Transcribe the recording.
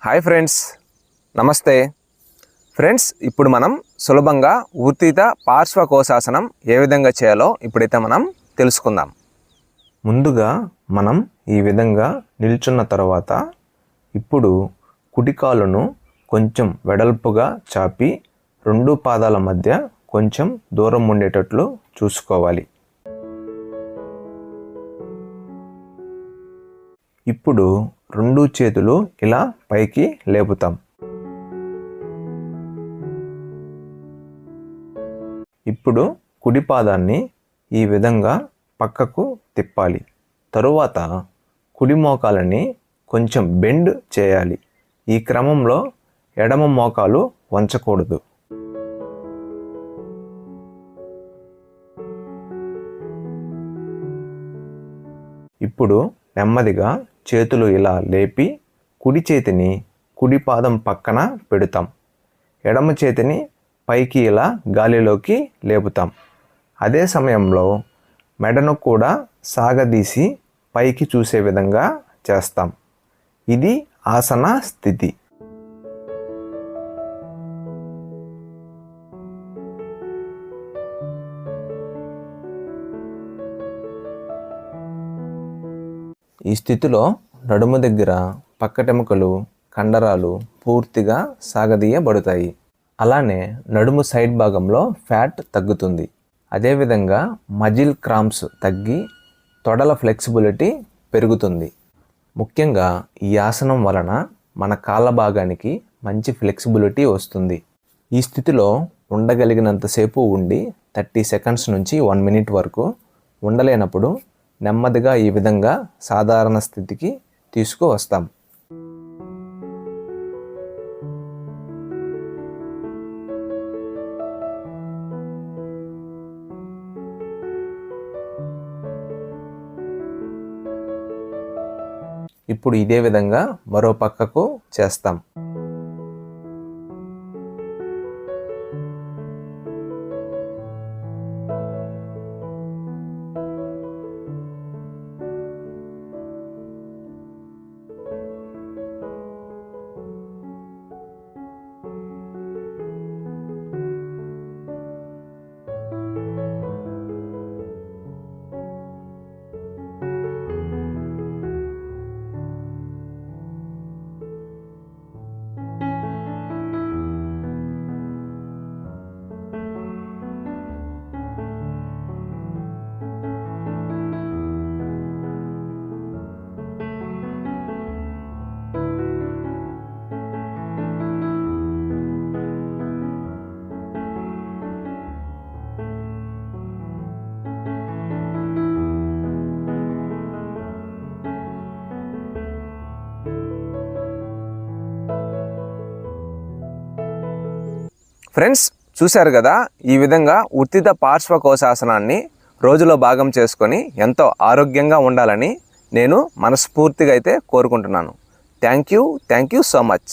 Hi friends, నమస్తే friends. ఇప్పుడు మనం సులభంగా ఉత్థిత పార్శ్వకోశాసనం ఏ విధంగా చేయాలో ఇప్పుడైతే మనం తెలుసుకుందాం. ముందుగా మనం ఈ విధంగా నిల్చున్న తర్వాత ఇప్పుడు కుడి కాలును కొంచెం వెడల్పుగా చాపి రెండు పాదాల మధ్య కొంచెం దూరం ఉండేటట్లు చూసుకోవాలి. ఇప్పుడు రెండు చేతులు ఇలా పైకి లేపుతాం. ఇప్పుడు కుడి పాదాన్ని ఈ విధంగా పక్కకు తిప్పాలి. తరువాత కుడి మోకాలని కొంచెం బెండ్ చేయాలి. ఈ క్రమంలో ఎడమ మోకాలు వంచకూడదు. ఇప్పుడు నెమ్మదిగా చేతులు ఇలా లేపి కుడి చేతిని కుడి పాదం పక్కన పెడతాం. ఎడమ చేతిని పైకి ఇలా గాలిలోకి లేపుతాం. అదే సమయంలో మెడను కూడా సాగదీసి పైకి చూసే విధంగా చేస్తాం. ఇది ఆసన స్థితి. ఈ స్థితిలో నడుము దగ్గర పక్కటెముకలు, కండరాలు పూర్తిగా సాగదీయబడతాయి. అలానే నడుము సైడ్ భాగంలో ఫ్యాట్ తగ్గుతుంది. అదేవిధంగా మజిల్ క్రాంప్స్ తగ్గి తొడల ఫ్లెక్సిబిలిటీ పెరుగుతుంది. ముఖ్యంగా ఈ ఆసనం వలన మన కాళ్ళ భాగానికి మంచి ఫ్లెక్సిబిలిటీ వస్తుంది. ఈ స్థితిలో ఉండగలిగినంతసేపు ఉండి 30 సెకండ్స్ నుంచి 1 మినిట్ వరకు ఉండలేనప్పుడు నెమ్మదిగా ఈ విధంగా సాధారణ స్థితికి తీసుకువస్తాం. ఇప్పుడు ఇదే విధంగా మరో పక్కకు చేస్తాం. ఫ్రెండ్స్, చూశారు కదా, ఈ విధంగా ఉత్థిత పార్శ్వకోశాసనాన్ని రోజులో భాగం చేసుకొని ఎంతో ఆరోగ్యంగా ఉండాలని నేను మనస్ఫూర్తిగా అయితే కోరుకుంటున్నాను. Thank you so much.